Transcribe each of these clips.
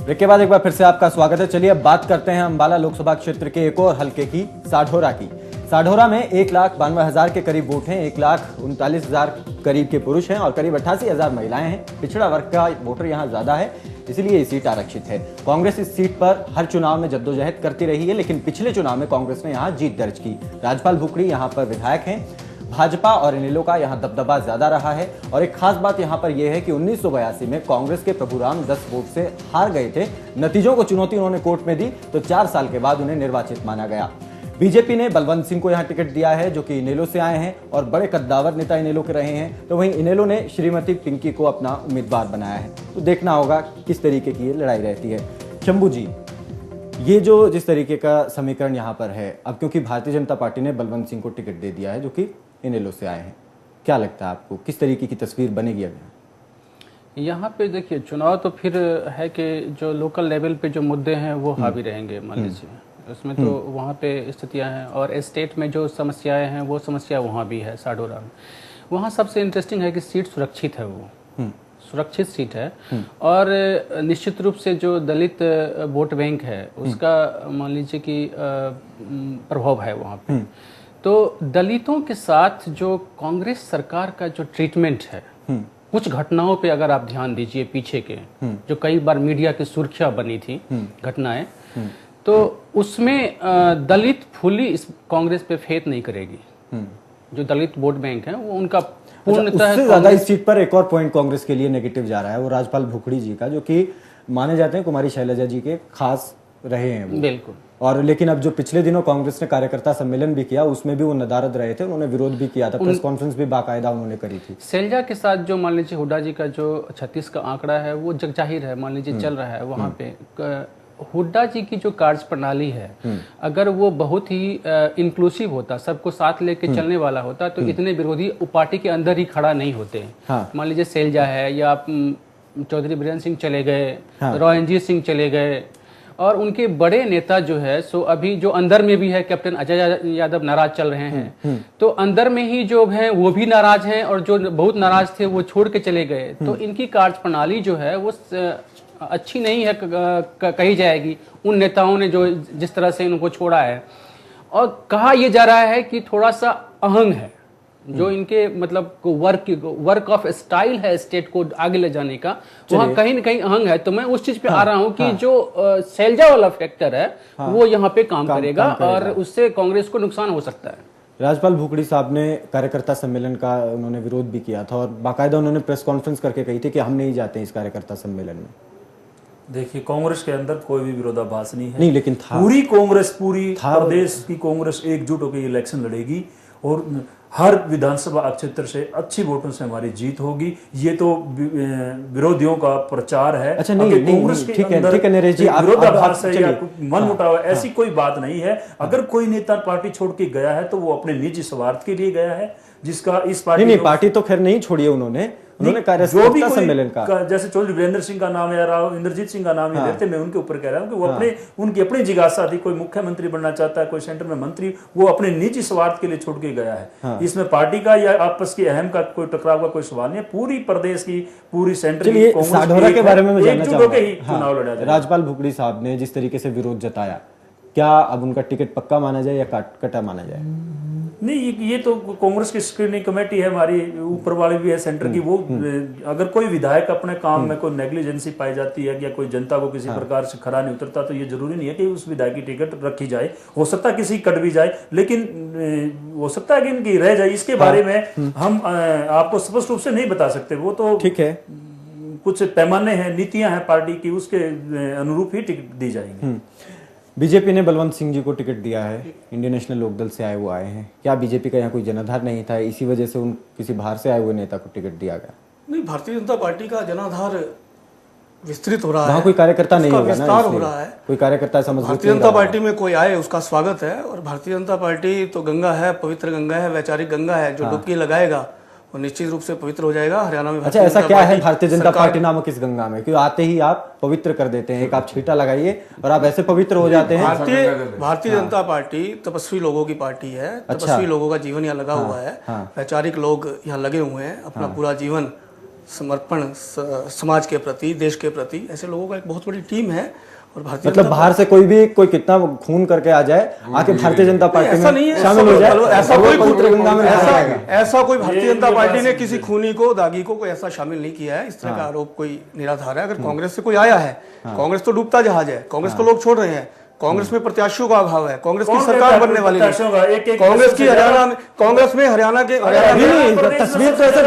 Break के बाद एक बार फिर से आपका स्वागत है। चलिए अब बात करते हैं अंबाला लोकसभा क्षेत्र के एक और हलके की, साढौरा की। साढौरा में 1,92,000 के करीब वोट हैं, 1,39,000 करीब के पुरुष हैं और करीब 88,000 महिलाएं हैं। पिछड़ा वर्ग का वोटर यहां ज्यादा है, इसलिए ये सीट आरक्षित है। कांग्रेस इस सीट पर हर चुनाव में जद्दोजहद करती रही है, लेकिन पिछले चुनाव में कांग्रेस ने यहां जीत दर्ज की। राजपाल भुकड़ी यहां पर विधायक हैं। भाजपा और इनेलो का यहां दबदबा ज्यादा रहा है और एक खास बात यहां पर यह है कि 1982 में कांग्रेस के प्रभुराम 10 वोट से हार गए थे। नतीजों को चुनौती उन्होंने कोर्ट में दी तो 4 साल के बाद उन्हें निर्वाचित माना गया। बीजेपी ने बलवंत सिंह को यहां टिकट दिया है, जो कि इनेलो से आए हैं और बड़े कद्दावर नेता इनेलो के रहे हैं। तो वहीं इनेलो ने श्रीमती पिंकी को अपना उम्मीदवार बनाया है। तो देखना होगा किस तरीके की ये लड़ाई रहती है। शंभू जी, ये जो जिस तरीके का समीकरण यहाँ पर है, अब क्योंकि भारतीय जनता पार्टी ने बलवंत सिंह को टिकट दे दिया है जो कि इनेलो से आए हैं, क्या लगता है आपको किस तरीके की तस्वीर बनेगी अभी? यहाँ पे देखिए, चुनाव तो फिर है कि जो लोकल लेवल पे जो मुद्दे हैं वो हावी रहेंगे, मान लीजिए उसमें तो वहाँ पे स्थितियाँ हैं और स्टेट में जो समस्याएं हैं वो समस्या वहाँ भी है। साढौरा में वहाँ सबसे इंटरेस्टिंग है कि सीट सुरक्षित है, वो सुरक्षित सीट है और निश्चित रूप से जो दलित वोट बैंक है उसका मान लीजिए कि प्रभाव है वहाँ पे। तो दलितों के साथ जो कांग्रेस सरकार का जो ट्रीटमेंट है, कुछ घटनाओं पे अगर आप ध्यान दीजिए पीछे के, जो कई बार मीडिया की सुर्खियां बनी थी घटनाएं, तो उसमें दलित फुली इस कांग्रेस पे फेथ नहीं करेगी। जो दलित वोट बैंक है वो उनका पूर्णतः उससे ज्यादा इस सीट पर एक और पॉइंट कांग्रेस के लिए नेगेटिव जा रहा है, वो राजपाल भुकड़ी जी का, जो कि माने जाते हैं कुमारी शैलजा जी के खास रहे हैं वो। बिल्कुल। और लेकिन अब जो पिछले दिनों कांग्रेस ने कार्यकर्ता सम्मेलन भी किया उसमें भी वो नदारद रहे थे, उन्होंने विरोध भी किया था, प्रेस कॉन्फ्रेंस भी बाकायदा उन्होंने करी थी। शैलजा के साथ जो मान लीजिए हुड्डा जी का जो 36 का आंकड़ा है वो जग जाहिर है, मान लीजिए चल रहा है वहाँ पे। हुड्डा जी की जो कार्य प्रणाली है, अगर वो बहुत ही इंक्लूसिव होता, सबको साथ लेके चलने वाला होता, तो इतने विरोधी पार्टी के अंदर ही खड़ा नहीं होते। मान लीजिए शैलजा है या चौधरी बीरेन्द्र सिंह चले गए, रॉयनजीत सिंह चले गए और उनके बड़े नेता जो है सो अभी जो अंदर में भी है, कैप्टन अजय यादव नाराज चल रहे हैं, तो अंदर में ही जो है वो भी नाराज हैं और जो बहुत नाराज थे वो छोड़ के चले गए। तो इनकी कार्य प्रणाली जो है वो अच्छी नहीं है कही जाएगी उन नेताओं ने जो जिस तरह से इनको छोड़ा है। और कहा यह जा रहा है कि थोड़ा सा अहंग है जो इनके मतलब वर्क ऑफ स्टाइल है स्टेट को आगे ले जाने का, वहाँ कहीं न कहीं अहंग है। तो मैं उस चीज पे आ रहा हूँ कि जो शैलजा वाला फैक्टर है वो यहाँ पे काम करेगा और उससे कांग्रेस को नुकसान हो सकता है। राजपाल भुकड़ी साहब ने कार्यकर्ता सम्मेलन का उन्होंने विरोध भी किया था और बाकायदा उन्होंने प्रेस कॉन्फ्रेंस करके कही थी कि हम नहीं जाते इस कार्यकर्ता सम्मेलन में। देखिए, कांग्रेस के अंदर कोई भी विरोधाभास नहीं है, नहीं, लेकिन था पूरी कांग्रेस, पूरी प्रदेश की कांग्रेस एकजुट होकर इलेक्शन लड़ेगी और हर विधानसभा क्षेत्र से अच्छी वोटों से हमारी जीत होगी। ये तो विरोधियों का प्रचार है। अच्छा, नहीं, कांग्रेस के अंदर विरोधाभास है या मनमुटाव ऐसी कोई बात नहीं है। अगर कोई नेता पार्टी छोड़ के गया है तो वो अपने निजी स्वार्थ के लिए गया है, जिसका इस पार्टी पार्टी तो खैर नहीं छोड़ी है उन्होंने कार्यकर्ता सम्मेलन का। जैसे चौधरी वीरेंद्र सिंह का नाम या इंद्रजीत सिंह का नाम ही लेते, मैं उनके ऊपर कह रहा हूँ कि वो उनकी अपनी जिज्ञासा थी। कोई मुख्यमंत्री बनना चाहता है, कोई सेंटर में मंत्री, वो अपने निजी स्वार्थ के लिए छोड़ के गया है। इसमें पार्टी का या आपस की अहम का कोई टकराव का कोई सवाल नहीं है। पूरी प्रदेश की, पूरी सेंटर की कांग्रेस साढौरा के बारे में मैं जानना चाहूंगा। चुनाव लड़ा जाए। राजपाल भुकड़ी साहब ने जिस तरीके से विरोध जताया, क्या अब उनका टिकट पक्का माना जाए या कटा माना जाए? नहीं, ये तो कांग्रेस की स्क्रीनिंग कमेटी है, हमारी ऊपर वाली भी है सेंटर की। वो अगर कोई विधायक अपने काम में कोई नेग्लिजेंसी पाई जाती है या कोई जनता को किसी प्रकार से खरा नहीं उतरता, तो ये जरूरी नहीं है कि उस विधायक की टिकट रखी जाए। हो सकता है किसी कट भी जाए, लेकिन हो सकता है कि इनकी रह जाए। इसके बारे में हम आपको स्पष्ट रूप से नहीं बता सकते। वो तो ठीक है, कुछ पैमाने हैं, नीतियां हैं पार्टी की, उसके अनुरूप ही टिकट दी जाएगी। बीजेपी ने बलवंत सिंह जी को टिकट दिया है, इंडियन नेशनल लोकदल से आए वो आए हैं। क्या बीजेपी का यहाँ कोई जनाधार नहीं था, इसी वजह से उन किसी बाहर से आए हुए नेता को टिकट दिया गया? नहीं, भारतीय जनता पार्टी का जनाधार विस्तृत हो रहा है, कोई कार्यकर्ता नहीं होगा विस्तार हो रहा है। कोई कार्यकर्ता समझ भारतीय जनता पार्टी में कोई आए उसका स्वागत है। और भारतीय जनता पार्टी तो गंगा है, पवित्र गंगा है, वैचारिक गंगा है। जो डुबकी लगाएगा वो निश्चित रूप से पवित्र हो जाएगा। हरियाणा में अच्छा, ऐसा क्या है भारतीय जनता पार्टी नामक इस गंगा में, क्यों आते ही आप पवित्र कर देते हैं? एक आप छींटा लगाइए और आप ऐसे पवित्र हो जाते हैं। भारतीय जनता पार्टी तपस्वी लोगों की पार्टी है। तपस्वी लोगों का जीवन यहाँ लगा हुआ है। वैचारिक लोग यहाँ लगे हुए हैं, अपना पूरा जीवन समर्पण समाज के प्रति, देश के प्रति, ऐसे लोगों का एक बहुत बड़ी टीम है। और भारतीय मतलब बाहर से कोई भी कोई कितना खून करके आ जाए, आके भारतीय जनता पार्टी में शामिल हो जाए, ऐसा कोई पवित्र गंगा में नहा जाएगा। ऐसा कोई भारतीय जनता पार्टी ने किसी खूनी को, दागी को कोई ऐसा शामिल नहीं किया है। इस तरह का आरोप कोई निराधार है। अगर कांग्रेस से कोई आया है, कांग्रेस तो डूबता जहाज है, कांग्रेस को लोग छोड़ रहे हैं, कांग्रेस में प्रत्याशियों का अभाव है, कांग्रेस की सरकार बनने वाली नहीं, कांग्रेस की हरियाणा में, कांग्रेस में हरियाणा के तस्वीर तो ऐसा,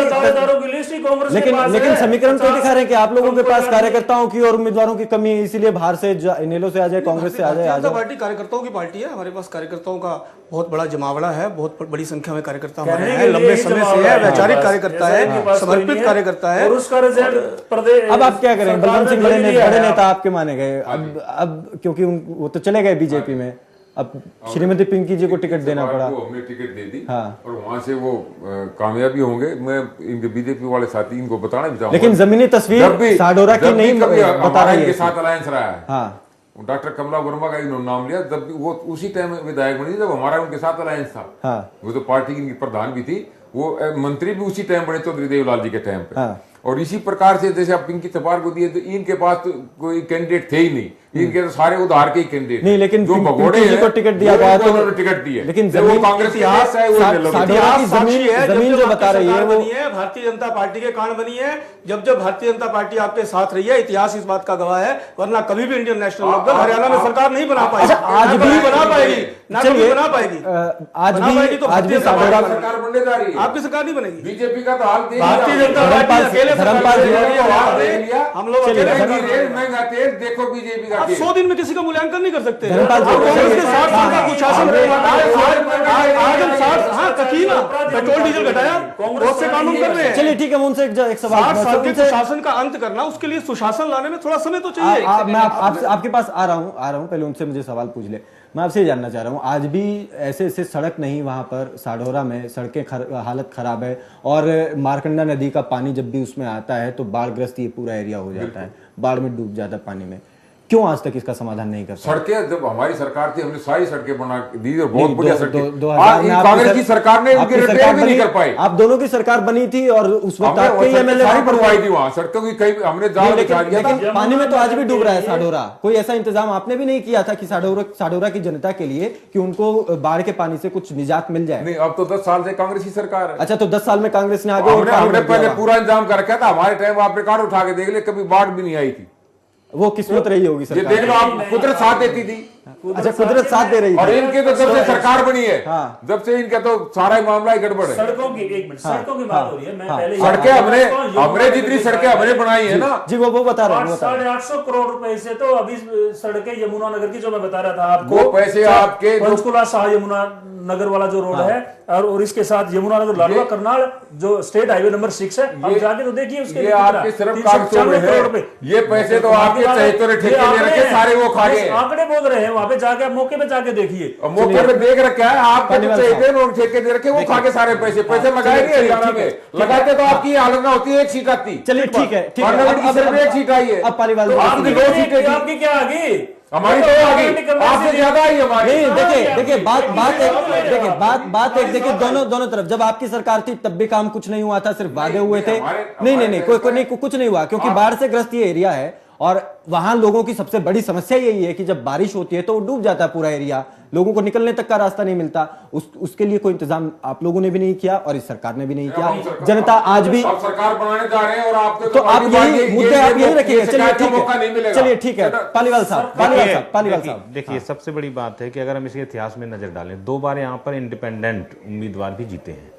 लेकिन समीकरण तो दिखा रहे हैं कि आप लोगों के पास कार्यकर्ताओं की और उम्मीदवारों की कमी है, इसीलिए बाहर से इनेलो से आ जाए, कांग्रेस से आ जाए। जनता पार्टी कार्यकर्ताओं की पार्टी है। हमारे पास कार्यकर्ताओं का बहुत बड़ा जमावड़ा है, बहुत बड़ी संख्या में कार्यकर्ता हमारे हैं, लंबे समय से है, वैचारिक कार्यकर्ता है, समर्पित कार्यकर्ता है। अब आप क्या करें? बलराम सिंह बड़े नेता आपके माने गए, अब क्योंकि वो तो चले गए बीजेपी में, अब श्रीमती पिंकी जी को टिकट देना पड़ा। हमने टिकट दे दी। हाँ। और वहां से वो कामयाबी होंगे। मैं इनके बीजेपी वाले साथी इनको बताना भी चाहूंगा, लेकिन जमीनी तस्वीर साडोरा की नहीं बता रही है। इनके साथ अलायंस रहा है। हाँ। डॉक्टर कमला वर्मा का इन्होंने नाम लिया, जब वो उसी टाइम विधायक बनी जब हमारा उनके साथ अलायंस था। हाँ। वो तो पार्टी की प्रधान भी थी, वो मंत्री भी उसी टाइम बने चौधरी देवलाल जी के टाइम पे। हाँ। और इसी प्रकार से जैसे आप पिंकी तपार को दिए, तो इनके पास तो कोई कैंडिडेट थे ही नहीं, इनके तो सारे उधार के ही कैंडिडेट नहीं, लेकिन जो भगोड़े पिंकी जी को टिकट दिया गया तो उन्होंने टिकट दिए, लेकिन वो कांग्रेस इतिहास है, वो जमीन जो बता रही है वो भारतीय जनता पार्टी के कारण बनी है। जब भारतीय जनता पार्टी आपके साथ रही है, इतिहास इस बात का गवाह है, वरना कभी भी इंडियन नेशनल लोकदल हरियाणा में सरकार नहीं बना पाएगी। आज भी बना पाएगी, ना कभी बना पाएगी। आज भी साडोरा सरकार बनने जा रही है, आपकी सरकार नहीं बनेगी। बीजेपी का तो हाल भारतीय जनता पार्टी अकेले हम लोग महंगा तेल देखो बीजेपी का। आप 100 दिन में किसी का मूल्यांकन नहीं कर सकते। धर्मपाल जी, कांग्रेस के 60 साल का कुशासन आज हम 60 हाँ ककीना पेट्रोल डीजल घटाया, बहुत से कानून कर रहे हैं। चलिए ठीक है, मैं उनसे एक सवाल 60 साल के कुशासन का अंत करना, उसके लिए सुशासन लाने में थोड़ा समय तो चाहिए। मैं आपके पास आ रहा हूँ, पहले उनसे मुझे सवाल पूछ ले। मैं आपसे जानना चाह रहा हूँ, आज भी ऐसे सड़क नहीं वहाँ पर साडोरा में, सड़कें हालत खराब है, और मारकंडा नदी का पानी जब भी उसमें आता है तो बाढ़ग्रस्त ये पूरा एरिया हो जाता है, बाढ़ में डूब जाता है पानी में। क्यों आज तक इसका समाधान नहीं कर सकते? सड़कें जब हमारी सरकार थी, हमने सारी सड़कें बना दी और बहुत बढ़िया सड़कें। कांग्रेस की सरकार ने उनकी रिपेयर भी नहीं कर पाई। आप दोनों की सरकार बनी थी और उस वक्त आपके एमएलए बनवाई थी वहाँ सड़कों की, कई हमने जाल बिछा दिया था। लेकिन पानी में तो आज भी डूब रहा है साडोरा। कोई ऐसा इंतजाम आपने भी नहीं किया था कि साडोरा की जनता के लिए कि उनको बाढ़ के पानी से कुछ निजात मिल जाए? नहीं, अब तो 10 साल से कांग्रेस की सरकार है। अच्छा, तो 10 साल में कांग्रेस ने आगे हमने पहले पूरा इंतजाम कर रखा था। हमारे टाइम आप रिकॉर्ड उठा के देख ले, कभी बाढ़ भी नहीं आई थी। वो किस्मत रही होगी ये सरकार। देख लो, आप कुदरत साथ देती थी। अच्छा, कुदरत साथ दे रही और इनके तो जब से सरकार बनी है, हाँ। जब से इनका तो सारा ही मामला ही गड़बड़ है। सड़कों की एक मिनट, सड़कों की बात हो रही है। मैं पहले सड़कें हमने जितनी सड़कें हमने बनाई है ना जी, वो बता रहे हैं। 850 करोड़ रुपए से तो अभी सड़कें यमुना नगर की जो मैं बता रहा था आपको, वो पैसे आपके पंचकुला शाह यमुना नगर वाला जो रोड है, और इसके साथ यमुना नगर लाडवा करनाल जो स्टेट हाईवे नंबर 6 है, आप जाके तो देखिए उसके ये आपके सिर्फ कागजों में है। ये पैसे तो आपके चहेतों ठेके दे रखे, सारे वो खा गए। आंकड़े बोल रहे हैं, वहां पे जाके आप मौके पे जाके देखिए, मौके पे देख रखा है आपके चहेते और ठेके दे रखे, वो खा के सारे पैसे लगाए नहीं हरियाणा में। लगाते तो आपकी हालत ना होती, एक सीट आती। चलिए ठीक है, पार्लियामेंट की सिर्फ एक सीट आई है। अब पालीवाल आपकी 2 सीटें, आपकी क्या आ गई? हमारी तो आ गई, आपसे ज्यादा आई हमारी। देखिए बात एक देखिए, दोनों तरफ जब आपकी सरकार थी तब भी काम कुछ नहीं हुआ था, सिर्फ वादे हुए थे। नहीं कुछ नहीं हुआ, क्योंकि बाढ़ से ग्रस्त ये एरिया है और वहां लोगों की सबसे बड़ी समस्या यही है कि जब बारिश होती है तो वो डूब जाता है पूरा एरिया, लोगों को निकलने तक का रास्ता नहीं मिलता। उसके लिए कोई इंतजाम आप लोगों ने भी नहीं किया और इस सरकार ने भी नहीं किया। जनता आज भी सरकार बनाने जा रहे हैं और आप तो आप यही मुद्दे आप यही रखिएगा। चलिए ठीक है, पालीवाल साहब देखिए, सबसे बड़ी बात है कि अगर हम इसके इतिहास में नजर डालें, 2 बार यहाँ पर इंडिपेंडेंट उम्मीदवार भी जीते हैं।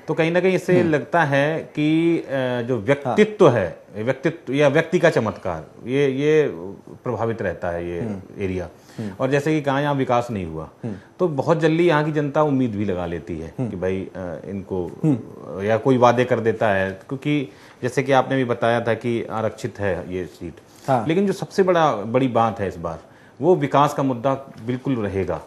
तो कहीं ना कहीं इससे लगता है कि जो व्यक्तित्व है, व्यक्तित्व या व्यक्ति का चमत्कार, ये प्रभावित रहता है ये एरिया। और जैसे कि कहा यहाँ विकास नहीं हुआ तो बहुत जल्दी यहाँ की जनता उम्मीद भी लगा लेती है कि भाई इनको या कोई वादे कर देता है, क्योंकि जैसे कि आपने भी बताया था कि आरक्षित है ये सीट। हाँ। लेकिन जो सबसे बड़ी बात है इस बार, वो विकास का मुद्दा बिल्कुल रहेगा,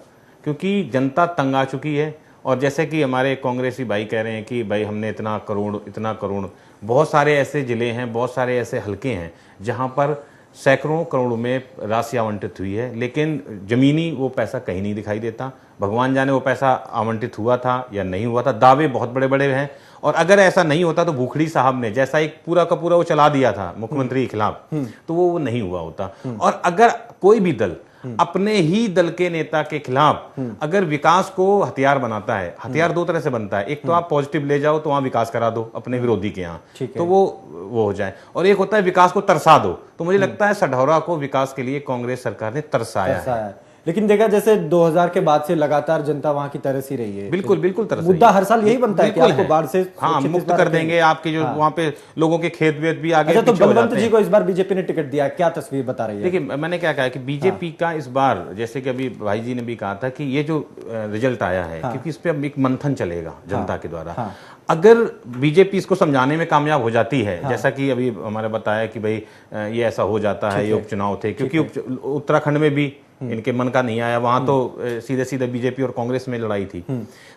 क्योंकि जनता तंग आ चुकी है। और जैसे कि हमारे कांग्रेसी भाई कह रहे हैं कि भाई हमने इतना करोड़, बहुत सारे ऐसे जिले हैं, बहुत सारे ऐसे हलके हैं जहां पर सैकड़ों करोड़ों में राशि आवंटित हुई है, लेकिन जमीनी वो पैसा कहीं नहीं दिखाई देता। भगवान जाने वो पैसा आवंटित हुआ था या नहीं हुआ था। दावे बहुत बड़े बड़े हैं और अगर ऐसा नहीं होता तो भूखड़ी साहब ने जैसा एक पूरा का पूरा वो चला दिया था मुख्यमंत्री के खिलाफ, तो वो नहीं हुआ होता। और अगर कोई भी दल अपने ही दल के नेता के खिलाफ अगर विकास को हथियार बनाता है, हथियार दो तरह से बनता है, एक तो आप पॉजिटिव ले जाओ तो वहां विकास करा दो अपने विरोधी के यहाँ, तो वो हो जाए, और एक होता है विकास को तरसा दो। तो मुझे लगता है सढौरा को विकास के लिए कांग्रेस सरकार ने तरसाया है। लेकिन देखा जैसे 2000 के बाद से लगातार जनता वहां की तरस ही रही है। बिल्कुल बिल्कुल तरस मुद्दा हर साल यही बनता है कि आपको बाढ़ से मुक्त कर देंगे, आपके जो वहां पे लोगों के खेत वेत भी आगे। अच्छा, तो बलवंत जी को इस बार बीजेपी ने टिकट दिया, क्या तस्वीर बता रही है? देखिए, मैंने क्या कहा कि बीजेपी का इस बार, जैसे कि अभी भाई जी ने भी कहा था कि ये जो रिजल्ट आया है, क्योंकि इस पे अब एक मंथन चलेगा जनता के द्वारा। अगर बीजेपी इसको समझाने में कामयाब हो जाती है, जैसा कि अभी हमारे बताया कि भाई ये ऐसा हो जाता है, ये उपचुनाव थे, क्योंकि उत्तराखंड में भी इनके मन का नहीं आया, वहां तो सीधे सीधे बीजेपी और कांग्रेस में लड़ाई थी।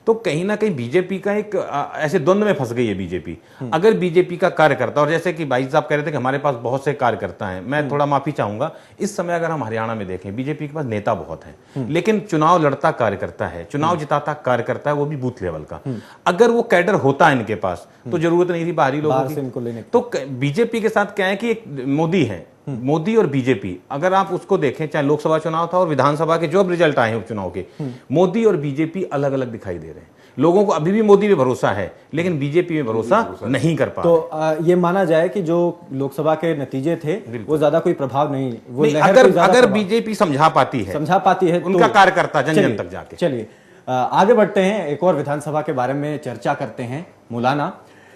तो कहीं ना कहीं बीजेपी का एक ऐसे द्वंद्व में फंस गई है बीजेपी। अगर बीजेपी का कार्यकर्ता, और जैसे कि भाई साहब कह रहे थे कि हमारे पास बहुत से कार्यकर्ता हैं, मैं थोड़ा माफी चाहूंगा, इस समय अगर हम हरियाणा में देखें बीजेपी के पास नेता बहुत हैं, लेकिन चुनाव लड़ता कार्यकर्ता है, चुनाव जिताता कार्यकर्ता है, वो भी बूथ लेवल का। अगर वो कैडर होता है इनके पास तो जरूरत नहीं थी बाहरी लोगों की। तो बीजेपी के साथ क्या है कि एक मोदी है, मोदी और बीजेपी, अगर आप उसको देखें, चाहे लोकसभा चुनाव था और विधानसभा के जो अब रिजल्ट आए हैं उपचुनाव के, मोदी और बीजेपी अलग अलग दिखाई दे रहे हैं। लोगों को अभी भी मोदी पे भरोसा है, लेकिन बीजेपी में भरोसा नहीं कर पा रहे। तो ये माना जाए कि जो लोकसभा के नतीजे थे वो ज्यादा कोई प्रभाव नहीं, वो अगर बीजेपी समझा पाती है उनका कार्यकर्ता जन जन तक जाके। चलिए आगे बढ़ते हैं, एक और विधानसभा के बारे में चर्चा करते हैं। मुलाना,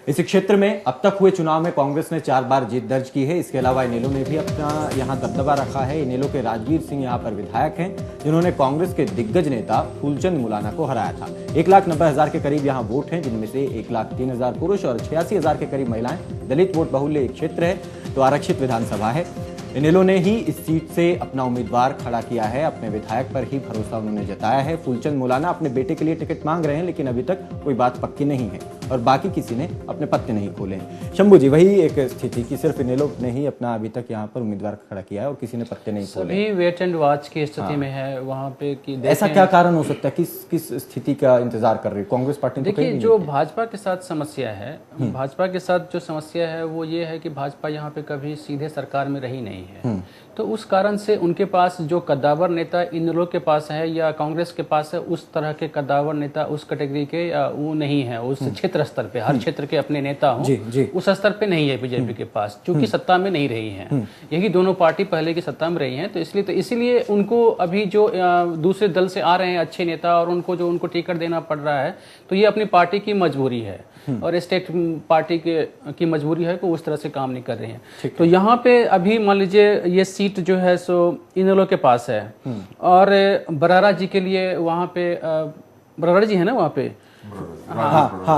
इस क्षेत्र में अब तक हुए चुनाव में कांग्रेस ने 4 बार जीत दर्ज की है। इसके अलावा इनेलो ने भी अपना यहां दबदबा रखा है। इनेलो के राजवीर सिंह यहां पर विधायक हैं, जिन्होंने कांग्रेस के दिग्गज नेता फूलचंद मुलाना को हराया था। 1,90,000 के करीब यहां वोट हैं, जिनमें से 1,03,000 पुरुष और 86,000 के करीब महिलाएं। दलित वोट बहुल्य एक क्षेत्र है, तो आरक्षित विधानसभा है। इनेलो ने ही इस सीट से अपना उम्मीदवार खड़ा किया है, अपने विधायक पर ही भरोसा उन्होंने जताया है। फूलचंद मुलाना अपने बेटे के लिए टिकट मांग रहे हैं, लेकिन अभी तक कोई बात पक्की नहीं है और बाकी किसी ने अपने पत्ते नहीं खोले हैं। शंभू जी, वही एक स्थिति कि सिर्फ इनेलो ने ही अपना अभी तक यहाँ पर उम्मीदवार खड़ा किया है और किसी ने पत्ते नहीं खोले। सभी वेट एंड वॉच की स्थिति में है वहाँ पे कि ऐसा क्या कारण हो सकता है? किस स्थिति का इंतजार कर रही है कांग्रेस पार्टी? देखिए, जो भाजपा के साथ समस्या है, भाजपा के साथ जो समस्या है वो ये है कि भाजपा यहाँ पे कभी सीधे सरकार में रही नहीं है, तो उस कारण से उनके पास जो कद्दावर नेता इनेलो के पास है या कांग्रेस के पास है, उस तरह के कद्दावर नेता उस कैटेगरी के वो नहीं है। उस क्षेत्र स्तर पे हर क्षेत्र के अपने नेता हों, उस स्तर पे नहीं है बीजेपी के पास, क्योंकि सत्ता में नहीं रही हैं। यही दोनों पार्टी पहले की सत्ता में रही हैं, तो इसीलिए उनको अभी जो दूसरे दल से आ रहे हैं अच्छे नेता और उनको टिकट देना पड़ रहा है, तो ये अपनी पार्टी की मजबूरी है और स्टेट पार्टी की मजबूरी है कि उस तरह से काम नहीं कर रहे हैं। तो यहाँ पे अभी मान लीजिए ये सीट जो है सो इनेलो के पास है और बरारा जी के लिए वहाँ पे बरारा जी है ना वहाँ पे,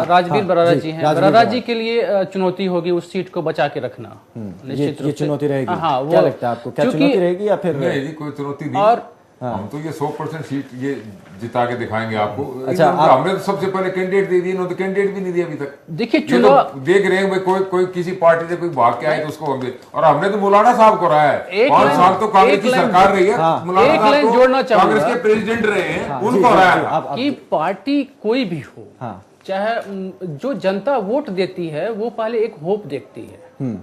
राजवीर बरारा जी हैं। बरारा जी के लिए चुनौती होगी उस सीट को बचा के रखना, निश्चित रूप से चुनौती रहेगी। हाँ, क्या लगता है आपको, क्या चुनौती रहेगी या फिर नहीं? कोई चुनौती नहीं। और हम तो ये 100% सीट ये जिता के दिखाएंगे आपको। अच्छा, हमने तो सबसे पहले कैंडिडेट दे दिए, इन्होंने तो कैंडिडेट भी नहीं दिया अभी तक। देखिए, चुनाव तो देख रहे हैं कोई किसी पार्टी से कोई भाग के आए तो उसको हम दे, और हमने तो मुलाना साहब को रहा है। 5 साल तो कांग्रेस की सरकार रही है, मुलाना साहब जोड़ना कांग्रेस के प्रेसिडेंट रहे हैं, उनको रहा है कि पार्टी कोई भी हो, चाहे जो जनता वोट देती है वो पहले एक होप देखती है,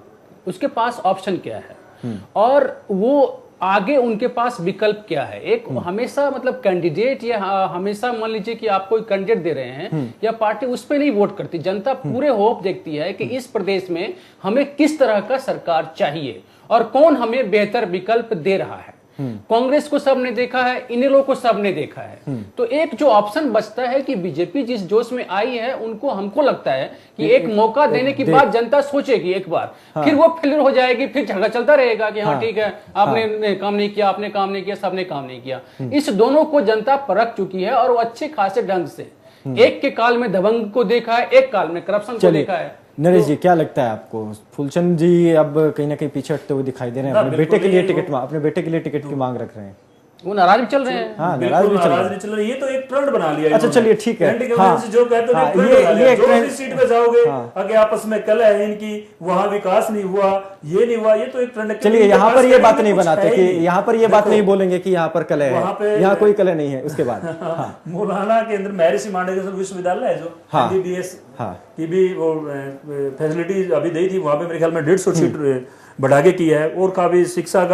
उसके पास ऑप्शन क्या है और वो आगे उनके पास विकल्प क्या है। एक हमेशा मतलब कैंडिडेट या हमेशा मान लीजिए कि आप कोई कैंडिडेट दे रहे हैं या पार्टी उस पर नहीं वोट करती, जनता पूरे होप देखती है कि इस प्रदेश में हमें किस तरह का सरकार चाहिए और कौन हमें बेहतर विकल्प दे रहा है। कांग्रेस को सबने देखा है, इनेलो को सबने देखा है, तो एक जो ऑप्शन बचता है कि बीजेपी जिस जोश में आई है उनको, हमको लगता है कि एक मौका देने की बात जनता सोचेगी एक बार, फिर वो फेलियर हो जाएगी, फिर झगड़ा चलता रहेगा कि हाँ ठीक है आपने काम नहीं किया, आपने काम नहीं किया, सबने काम नहीं किया। इस दोनों को जनता परख चुकी है और वो अच्छे खासे ढंग से एक के काल में दबंग को देखा है, एक काल में करप्शन को देखा है। नरेश जी, क्या लगता है आपको? फूलचंद जी अब कहीं ना कहीं पीछे हटते हुए दिखाई दे रहे हैं, अपने बेटे के लिए टिकट की मांग रख रहे हैं। वो नाराज भी चल रहे हैं। हाँ, नाराज भी चल रहे हैं। चल रही है। ये तो एक ट्रेंड बना लिया। अच्छा चलिए ठीक है। जो कहते हैं ट्रेंड बना लिया। जो भी सीट पे जाओगे आगे आपस में कलह है इनकी, वहां विकास नहीं हुआ, ये नहीं हुआ, ये तो एक ट्रेंड है। चलिए यहाँ पर ये बात नहीं बनाते कि यहाँ पर ये बात नहीं बोलेंगे कि यहाँ पर कलह है, यहाँ कोई कलह नहीं है। उसके बाद मौलाना के अंदर महर्षि मांडव्य विश्वविद्यालय है जो MBBS की भी वो फैसिलिटी अभी दी थी, वहां पे मेरे ख्याल में 150 सीट बढ़ा के किया है। और काफी शिक्षा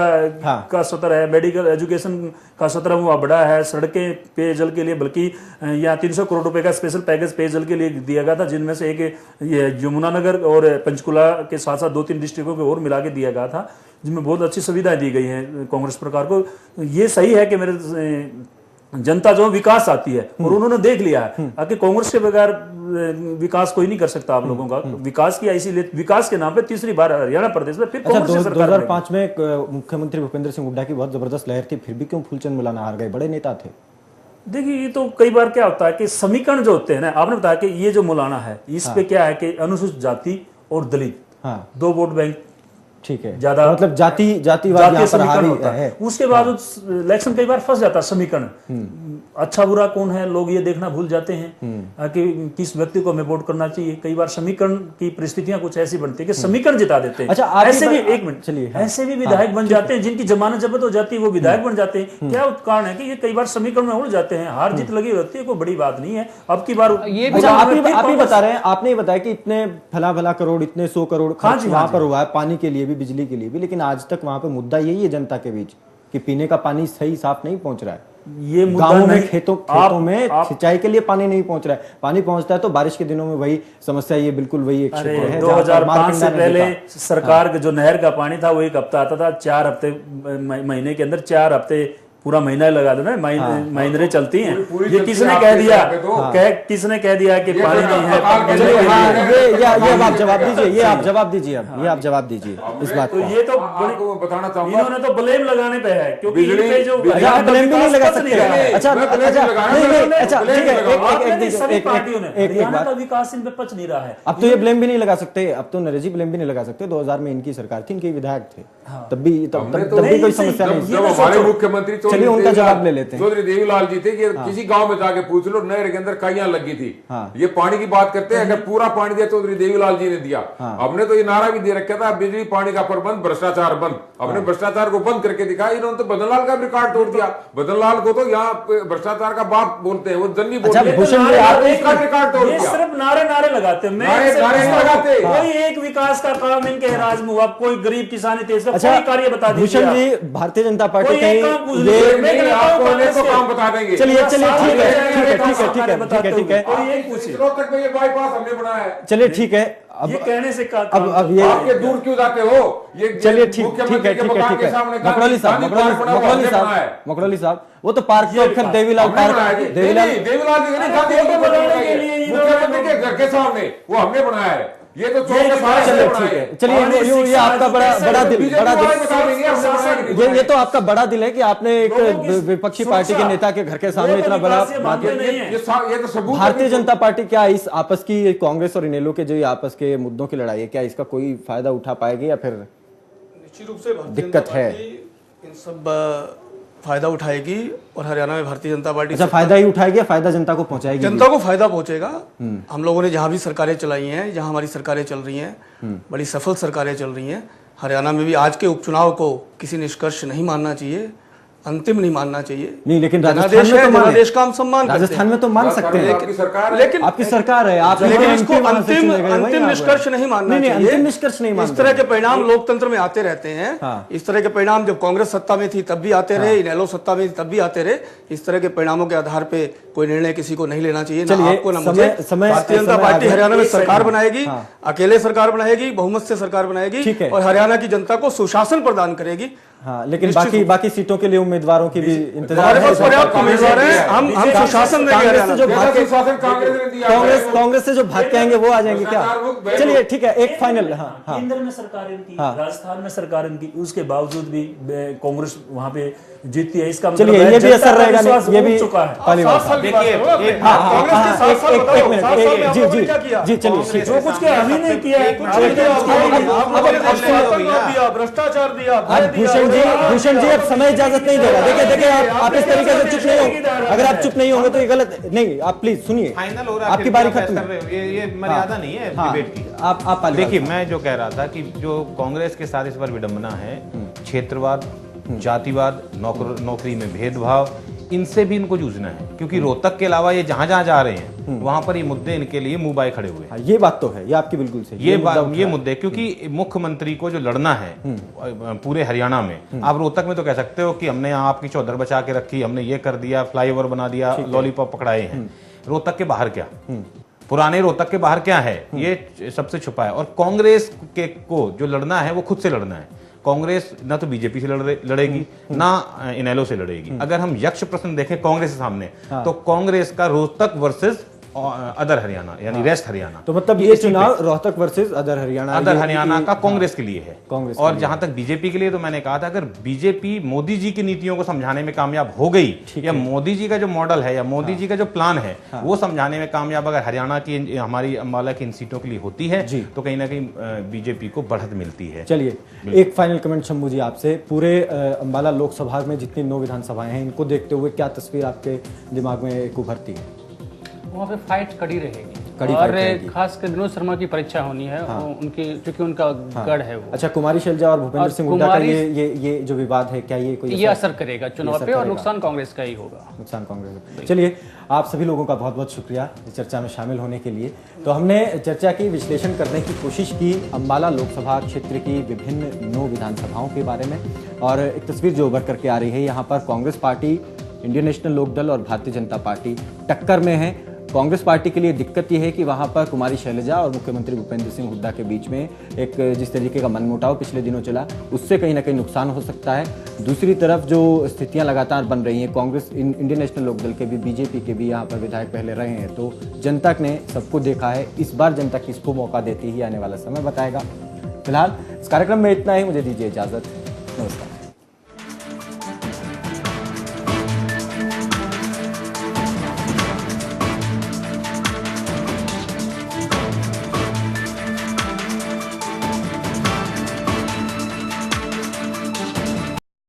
का सत्र है, मेडिकल एजुकेशन का सत्र हुआ बड़ा है, सड़कें पेयजल के लिए, बल्कि यहाँ 300 करोड़ रुपए का स्पेशल पैकेज पेयजल के लिए दिया गया था, जिनमें से एक ये यमुनानगर और पंचकुला के साथ साथ 2-3 डिस्ट्रिक्टों को और मिला के दिया गया था, जिनमें बहुत अच्छी सुविधाएं दी गई हैं कांग्रेस सरकार को। ये सही है कि मेरे जनता जो विकास आती है और उन्होंने देख लिया है कि कांग्रेस के बगैर विकास कोई नहीं कर सकता आप लोगों का। विकास किया, इसीलिए विकास के नाम पे तीसरी बार हरियाणा प्रदेश में फिर कांग्रेस की सरकार। 2005 में मुख्यमंत्री भूपेंद्र सिंह हुड्डा की बहुत जबरदस्त लहर थी, फिर भी क्यों फूलचंद मौलाना हार गए? बड़े नेता थे। देखिए ये तो कई बार क्या होता है कि समीकरण जो होते हैं ना, आपने बताया कि ये जो मौलाना है इस पे क्या है कि अनुसूचित जाति और दलित 2 वोट बैंक ठीक है, ज्यादा मतलब जातिवाद यहाँ पर हावी है। उसके बाद इलेक्शन कई बार फंस जाता है समीकरण, अच्छा बुरा कौन है लोग ये देखना भूल जाते हैं कि किस व्यक्ति को हमें वोट करना चाहिए। कई बार समीकरण की परिस्थितियां कुछ ऐसी बनती है कि समीकरण जिता देते हैं। अच्छा, ऐसे भी एक मिनट चलिए, ऐसे भी विधायक बन जाते हैं जिनकी जमानत जब्त हो जाती है, वो विधायक बन जाते हैं। क्या कारण है कि ये कई बार समीकरण में उड़ जाते हैं, हार जीत लगी होती है, कोई बड़ी बात नहीं है। अब की बार आप ही बता रहे हैं, आपने ही बताया कि इतने भला करोड़, इतने 100 करोड़ खर्च वहां पर हुआ है, पानी के लिए भी, बिजली के लिए भी, लेकिन आज तक वहां पे मुद्दा यही है जनता के बीच कि पीने का पानी सही साफ नहीं पहुंच रहा है। ये गांवों में खेतों में सिंचाई के लिए पानी नहीं पहुंच रहा है। पानी पहुंचता है तो बारिश के दिनों में वही समस्या, ये बिल्कुल वही एक क्षेत्र है। 2005 से पहले सरकार का जो नहर का पानी था वो एक हफ्ता आता था, 4 हफ्ते महीने के अंदर 4 हफ्ते पूरा महीना लगा दो ना, महीने चलती हैं। ये किसने कह दिया, किसने कह दिया कि पानी नहीं है? ये अब आप जवाब दीजिए, ये आप जवाब दीजिए, अब ये आप जवाब दीजिए इस बात को। ये तो बताना चाहूंगा, इन्होंने तो ब्लेम लगाने पे है, क्योंकि आप ब्लेम भी नहीं लगा सकते। अच्छा सभी पार्टियों ने हरियाणा का विकास इन पे पच नहीं रहा है। अब तो ये ब्लेम भी नहीं लगा सकते, अब तो नरेश जी ब्लेम भी नहीं लगा सकते। 2000 में इनकी सरकार थी, इनके विधायक थे, तब भी कोई समस्या नहीं। हमारे मुख्यमंत्री चलिए उनका जवाब ले लेते हैं। चौधरी देवीलाल जी थे कि किसी गांव में जाके पूछ लो, नहर के अंदर काइयां लगी थी। ये पानी की बात करते हैं, अगर पूरा पानी दिया चौधरी देवीलाल जी ने दिया। हमने तो ये नारा भी दे रखा था, बिजली पानी का प्रबंध, भ्रष्टाचार बंद। हमने भ्रष्टाचार को बंद करके दिखाया। इन्होंने तो बदनलाल का भी रिकॉर्ड तोड़ दिया। बदनलाल को तो यहाँ भ्रष्टाचार का बाप बोलते हैं, वो जन्नी बोलते हैं, रिकॉर्ड तोड़ दिया। सिर्फ नारे लगाते हैं, लगाते। कोई एक विकास का काम इनके राज में हुआ, कोई गरीब किसान कोई कार्य बता दीजिए। भूषण जी, भारतीय जनता पार्टी तो काम बता देंगे। चलिए ठीक है, चलिए ठीक है। ये कहने से अब ये आपके दूर क्यों जाते हो? ये चलिए ठीक है। मकड़ोली साहब, वो तो पार्क तो देवीलाल मुख्यमंत्री के घर के सामने वो हमने बनाया है। ये तो चलिए ये आपका बड़ा दिल, ये तो आपका बड़ा दिल है कि आपने एक विपक्षी पार्टी के नेता के घर के सामने इतना बड़ा बात। ये तो सबूत। भारतीय जनता पार्टी क्या इस आपस की, कांग्रेस और इनेलो के जो आपस के मुद्दों की लड़ाई है, क्या इसका कोई फायदा उठा पाएगी या फिर निश्चित रूप से दिक्कत है? इन सब फायदा उठाएगी और हरियाणा में भारतीय जनता पार्टी फायदा ही उठाएगी, फायदा जनता को पहुंचाएगी, जनता को फायदा पहुंचेगा। हम लोगों ने जहां भी सरकारें चलाई हैं, जहां हमारी सरकारें चल रही हैं, बड़ी सफल सरकारें चल रही हैं। हरियाणा में भी आज के उपचुनाव को किसी निष्कर्ष नहीं मानना चाहिए, अंतिम नहीं मानना चाहिए। नहीं, लेकिन जनादेश का हम सम्मान, राजस्थान में तो मान सकते हैं, लेकिन आपकी सरकार है, आप इसको अंतिम निष्कर्ष नहीं मानना चाहिए। अंतिम निष्कर्ष नहीं मानना। इस तरह के परिणाम लोकतंत्र में आते रहते हैं। इस तरह के परिणाम जब कांग्रेस सत्ता में थी तब भी आते रहे, इनेलो सत्ता में थी तब भी आते रहे। इस तरह के परिणामों के आधार पे कोई निर्णय किसी को नहीं लेना चाहिए, ना आपको ना मुझे। भारतीय जनता पार्टी हरियाणा में सरकार बनाएगी, अकेले सरकार बनाएगी, बहुमत से सरकार बनाएगी और हरियाणा की जनता को सुशासन प्रदान करेगी। हाँ, लेकिन बाकी सीटों के लिए उम्मीदवारों की भी इंतजार है। पर्याप्त उम्मीदवार हैं, हम सुशासन कांग्रेस से जो भाग के आएंगे वो आ जाएंगे क्या? चलिए ठीक है, एक फाइनल। केंद्र में सरकार इनकी, राजस्थान में सरकार इनकी, उसके बावजूद भी कांग्रेस वहां पे जीतती है। इसका चलिए ये भी असर रहेगा, ये भी चुका है। पहली बात। देखिए जी चलिए, जो कुछ हमही नहीं किया है, भ्रष्टाचार दिया, भूषण जी अब समय इजाजत नहीं दे रहा। देखिए आप इस तरीके से चुप नहीं होंगे, अगर आप चुप नहीं होंगे तो ये गलत नहीं। आप प्लीज सुनिए, फाइनल हो रहा है, आपकी बारी खत्म। ये मर्यादा नहीं है डिबेट की। आप देखिए, मैं जो कह रहा था कि जो कांग्रेस के साथ इस बार विडंबना है, क्षेत्रवाद, जातिवाद, नौकरी में भेदभाव, इनसे भी इनको जूझना है, क्योंकि रोहतक के अलावा ये जहां जहां जा रहे हैं वहां पर ये मुद्दे इनके लिए मुंह बाए खड़े हुए हैं। ये बात तो है, ये आपकी बिल्कुल सही। ये मुद्दे, क्योंकि मुख्यमंत्री को जो लड़ना है पूरे हरियाणा में, आप रोहतक में तो कह सकते हो कि हमने यहाँ आपकी चौधर बचा के रखी, हमने ये कर दिया, फ्लाईओवर बना दिया, लॉलीपॉप पकड़ाए हैं। रोहतक के बाहर क्या, पुराने रोहतक के बाहर क्या है, ये सबसे छुपा है। और कांग्रेस के को जो लड़ना है वो खुद से लड़ना है। कांग्रेस ना तो बीजेपी से लड़ेगी ना इनेलो से लड़ेगी। अगर हम यक्ष प्रश्न देखें कांग्रेस के सामने, तो कांग्रेस का रोहतक वर्सेस अदर हरियाणा, यानी वेस्ट हरियाणा। तो मतलब ये चुनाव रोहतक वर्सेस अदर हरियाणा का कांग्रेस के लिए है। कांग्रेस और जहां तक बीजेपी के लिए, तो मैंने कहा था अगर बीजेपी मोदी जी की नीतियों को समझाने में कामयाब हो गई, या मोदी जी का जो मॉडल है या मोदी जी का जो प्लान है वो समझाने में कामयाब अगर हरियाणा की, हमारी अंबाला की इन सीटों के लिए होती है, तो कहीं ना कहीं बीजेपी को बढ़त मिलती है। चलिए एक फाइनल कमेंट शंभू जी आपसे, पूरे अंबाला लोकसभा में जितनी 9 विधानसभाएं हैं, इनको देखते हुए क्या तस्वीर आपके दिमाग में एक उभरती है? वहाँ पे फाइट कड़ी रहेगी, और खासकर विनोद शर्मा की परीक्षा होनी है। उनकी, क्योंकि उनका गढ़ है वो। अच्छा, कुमारी शैलजा और भूपेंद्र सिंह हुड्डा का ये जो विवाद है, क्या ये असर करेगा चुनाव पे, और नुकसान कांग्रेस का ही होगा। नुकसान कांग्रेस का। चलिए, आप सभी लोगों का बहुत बहुत शुक्रिया इस चर्चा में शामिल होने के लिए। तो हमने चर्चा की, विश्लेषण करने की कोशिश की अंबाला लोकसभा क्षेत्र की विभिन्न 9 विधानसभाओं के बारे में, और एक तस्वीर जो उभर करके आ रही है, यहाँ पर कांग्रेस पार्टी, इंडियन नेशनल लोकदल और भारतीय जनता पार्टी टक्कर में है। कांग्रेस पार्टी के लिए दिक्कत यह है कि वहां पर कुमारी शैलजा और मुख्यमंत्री भूपेंद्र सिंह हुड्डा के बीच में एक जिस तरीके का मनमुटाव पिछले दिनों चला, उससे कहीं ना कहीं नुकसान हो सकता है। दूसरी तरफ जो स्थितियां लगातार बन रही हैं, कांग्रेस, इंडियन नेशनल लोकदल के भी, बीजेपी के भी यहाँ पर विधायक पहले रहे हैं, तो जनता ने सबको देखा है। इस बार जनता किसको मौका देती है, आने वाला समय बताएगा। फिलहाल इस कार्यक्रम में इतना ही, मुझे दीजिए इजाजत, नमस्कार।